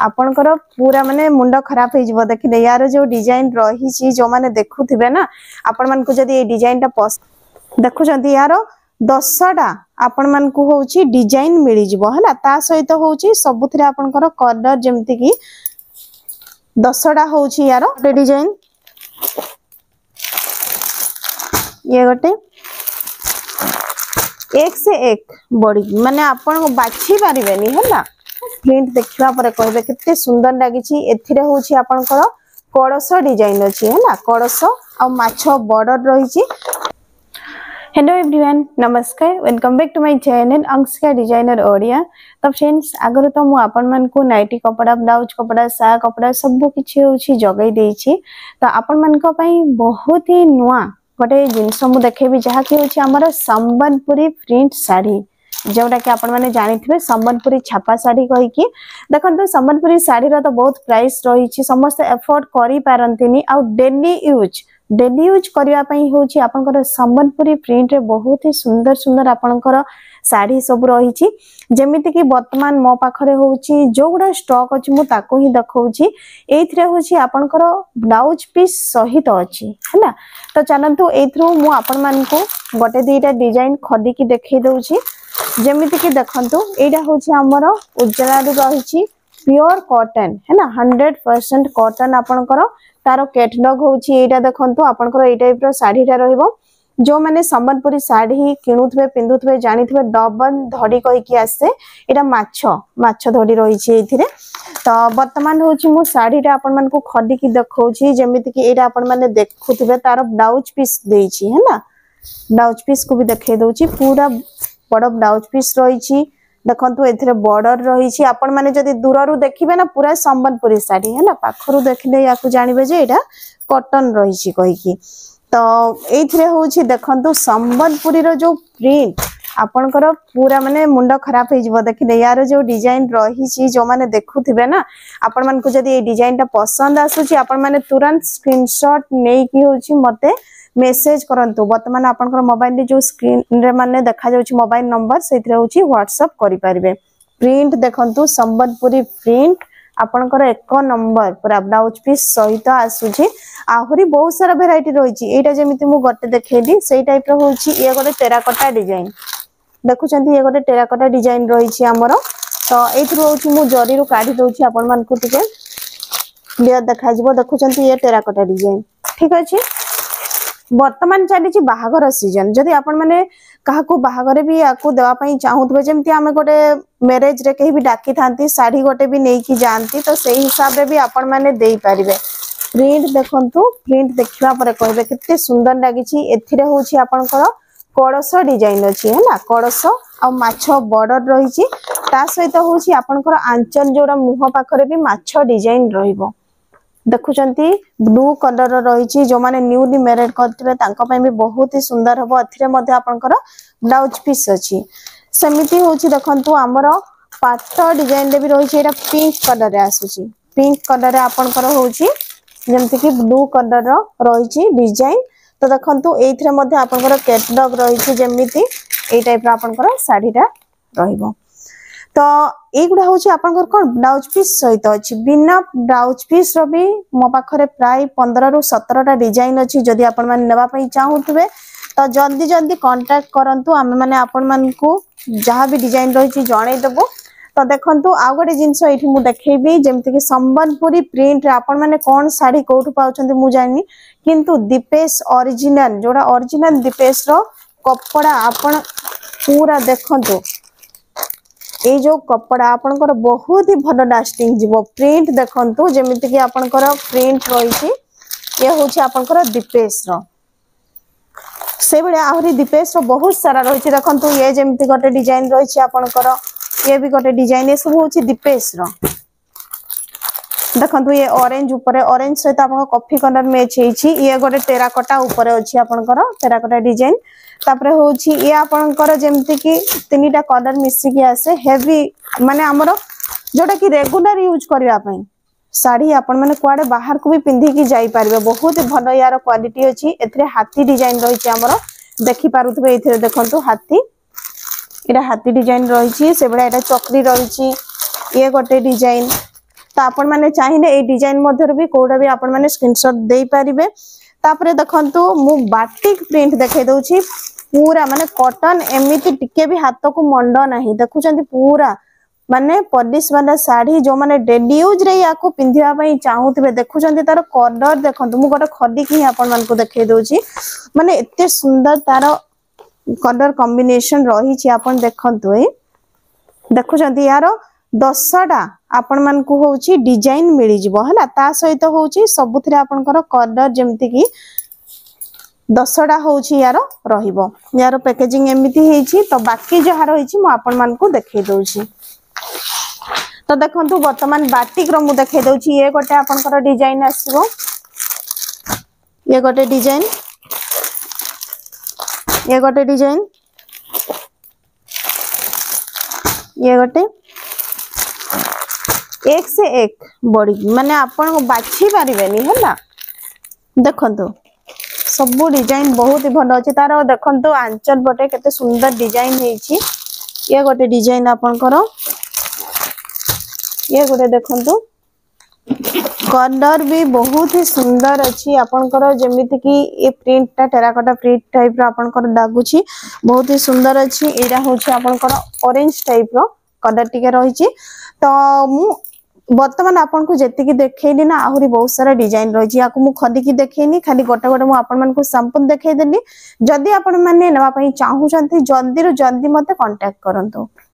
आपणकर पूरा माने मुंड खराब हो जिवो देखिले यार जो डिजाइन रही छि जो माने देखुथिबे ना आपण मन को जदी ए डिजाइन टा देखु जंती यार 10टा आपण मन को होची डिजाइन मिली जिवो हला ता सहित होची सबुथिरे आपणकर कलर जेमति की 10टा होची यार डिजाइन ये गोटे एक से एक बड़ी माने आपण बाछि पारिबेनी हला प्रिंट देखिबा परे कहबे कितने सुंदर लागी छि एथिरे होछि आपनकर कड़स डिजाइन अछि हला कड़स आ माछ बॉर्डर रही छि। हेलो एवरीवन नमस्कार welcome back to my channel Anshika designer Odia. तो फ्रेंड्स आगर तो मु आपन मन को नाइटी कपड़ा ब्लाउज कपड़ा सा कपड़ा सब किछि होछि जगै देइ छि। तो आपन मन को पई बहुत ही नुआ गोटे जिनस मु देखेबी जहा कि होछि हमर संबलपुरी प्रिंट साड़ी जोटा कि आपण माने जानिथिबे संबलपुरी छापा साड़ी कहि कि देखंतु संबलपुरी साड़ी रा तो बहुत प्राइस रही छि समस्त एफोर्ड करि पारंतिनी आ डेली यूज करिया पई होछि आपनकर संबलपुरी प्रिंट रे बहुत ही सुंदर सुंदर आपनकर साड़ी सब रही छि जेमिति कि वर्तमान मो पाखरे होछि जोगुडा स्टॉक अछि मु ताको ही देखौछि एथरे होछि आपनकर ब्लाउज पीस सहित अछि हैला। तो चलंतु एथरो मु आपन मान को गोटे दीटा डिजाइन खडी की देखै दउछि जेमिति कि देखंतु एडा होछि हमर उज्जला रे रहिछि प्योर कॉटन है ना 100% कॉटन आपनकर तारो कैटलॉग होछि एडा देखंतु आपनकर ए टाइप रो साड़ी रा रहइबो जो माने संबलपुरी साड़ी किनुथबे पिंदुथबे जानिथबे डबल धड़ी कहि कि आसे एडा माछ धड़ी रहिछि एथिरे। तो वर्तमान होछि मु साड़ी रा आपन मन को खडी की देखौछि जेमिति कि एडा आपन माने देखुथबे तारो ब्लाउज पीस देइछि है ना ब्लाउज पीस को भी देखै दउछि पूरा बड़ ब्लाउज पीस रही देखंतु एथिरे बॉर्डर रही आपण माने जदी दूररु देखिबे ना पूरा संबलपुरी साड़ी है ना पाखरु देखले याकु जानिबे जे एटा कॉटन रही कहि कि। तो एथिरे होछि देखंतु संबलपुरी रो जो प्रिंट आपनकर पूरा माने मुंड खराब हो जिवो देखिले यार जो डिजाइन रही छि जो माने देखुथिबे ना आपण मन को जदी ए डिजाइन टा पसंद आसुछि आपण माने तुरंत स्क्रीनशॉट नै कि होछि मते मेसेज करंतु वर्तमान आपनकर मोबाइल रे जो स्क्रीन रे माने देखा जाउछि मोबाइल नंबर सेथिरे होछि व्हाट्सएप करि पारिबे। प्रिंट देखंतु संबलपुरी प्रिंट आपनकर एक नंबर पूरा ब्लाउज पीस सहित आसुछि आहुरी बहुत सारा वैरायटी रहिछि एटा जेमिति मु गटे देखेली सेही टाइप रो होछि ये गोटे टेराकोटा डिजाइन देखुचंती ये गोटे टेराकोटा डिजाइन रहिछि हमर। तो एथरो होछि मु जरी रो काढी दोछि आपन मान को टिके क्लियर देखा जिवो देखुचंती ये टेराकोटा डिजाइन ठीक अछि। वर्तमान चली बाहागर सीजन जदि आपण माने काहाकू बाहागर भी याकू देवा पई चाहूतबे जेमति आमे गोटे मैरिज रे कहि भी डाकी थांती साड़ी गोटे भी नै की जानती तो सेही हिसाब रे भी आपण माने देई परिबे। प्रिंट देखंतु प्रिंट देखिबा परे कहबे कितने सुंदर लागी छि एथिरे होछि आपनकर कड़स डिजाइन अछि हैला कड़स आ माछ बॉर्डर रही छि ता सहित होछि आपनकर आंचल जोड़ा मुह पाखरे भी माछ डिजाइन रहिबो देखुचंती ब्लू कलर रही जो माने न्यूली मैरिड करथिबे तांका पय भी बहुत ही सुंदर हबो अथिरे मध्ये आपनकर ब्लाउज पीस अछि समिति होछि देखंतु हमर पाट डिजाइन रे भी रही छि एटा पिंक कलर रे आसुछि पिंक कलर रे आपनकर होछि जेमति कि ब्लू कलर रही छि डिजाइन। तो देखंतु एथिरे मध्ये आपनकर कैटलॉग रही छि जेमिति ए टाइप रा आपनकर साड़ीटा रहिबो। तो एगुडा होछि आपनकर कोन ब्लाउज पीस सहित अछि बिना ब्लाउज पीस रो भी मो पाखरे प्राय 15 रु 17 टा डिजाइन अछि जदि आपन माने लेबा पई चाहूतबे तो जल्दी जल्दी कांटेक्ट करंतु हम माने आपन मान को जहा भी डिजाइन रही छि जणै देबो। तो देखंतु आ गोटे जिंस एठी मु देखेबी जेमति कि संबलपुरी प्रिंट रे आपन माने कोन साड़ी कोठु पाउछन्ती मु जानि किंतु दीपेश ओरिजिनल जोडा ओरिजिनल दीपेश रो कपड़ा आपन पूरा देखंतु ए जो कपड़ा आपनकर बहुत ही भलो लास्टिंग जीवो प्रिंट देखंतु जेमिति कि आपनकर प्रिंट रही छि ये होछि आपनकर दीपेश रो से बळे आहुरी दीपेश रो बहुत सारा रही छि देखंतु ये जेमिति गोटे डिजाइन रही छि आपनकर ये भी गोटे डिजाइन ये सब होछि दीपेश रो देखंतु ये ऑरेंज ऊपर ऑरेंज सहित आपन कॉफी कलर मैच हेछि छि ये गोटे टेराकोटा ऊपर अछि आपनकर टेराकोटा डिजाइन तापरे होछि ये आपनकर जेमति कि तीनटा कलर मिसी कि आसे हेवी माने हमरो जोटा कि रेगुलर यूज करबा पई साड़ी आपण माने कुआडे बाहर को भी पिंधी की जाई पारबे बहुत ही भलो यार क्वालिटी अछि एथरे हाथी डिजाइन रही छि हमरो देखि पारुथबे एथरे देखंतु हाथी एटा हाथी डिजाइन रही छि से बडा एटा चक्री रही छि ये गोटे डिजाइन तो आपण माने चाहिए ए डिजाइन मध्य भी कोडा भी आपण माने स्क्रीनशॉट दे पारिबे। तापरे देखंतु मु बाटिक प्रिंट देखाई दउछि पूरा माने कॉटन एमिति टिके भी हाथ को मंड नाही देखुचंती पूरा माने पॉलिश वाला साड़ी जो माने डेली यूज रे याको पिंधिया पई चाहूतबे देखुचंती तार कलर देखंतु मु गोटे खडी की आपण मान को देखाई दउछि माने एते सुंदर तार कलर कॉम्बिनेशन रही छी आपण देखंतु ए देखुचंती यार 10टा आपण मान को होची डिजाइन मिली जिवो हला ता सहित होची सबुथरे आपनकर कलर जेमति की 10टा होची यार रहिबो यार पैकेजिंग एमिति हेची तो बाकी जहा रहिची मु आपण मान को देखाई दउछि। तो देखंतु वर्तमान बाटिक रो मु देखाई दउछि ये गोटे आपनकर डिजाइन आसीबो ये गोटे डिजाइन ये गोटे डिजाइन ये गोटे एक से एक बड़ी माने आपण बाछि पारिबेनी हैला देखंतु सब डिजाइन बहुत ही भल अछि तार देखंतु आंचल बटे केते सुंदर डिजाइन हेछि ये गोटे डिजाइन आपनकर ये गोटे देखंतु कलर भी बहुत ही सुंदर अछि आपनकर जेमिति कि ये प्रिंट टेराकोटा प्रिंट टाइप रो आपनकर लागुछि बहुत ही सुंदर अछि एरा होछि आपनकर ऑरेंज टाइप रो कलर टिके रहिछि। तो मु वर्तमान आपन को जेति की देखैली ना आहुरी बहुत सारा डिजाइन रहिछि याकु मु खडी की देखैनी खाली गोटे गोटे मु आपन मन को सैंपल देखाई देली जदी आपन माने नवा पई चाहू छथि जल्दी रो जल्दी मते कांटेक्ट करंतो।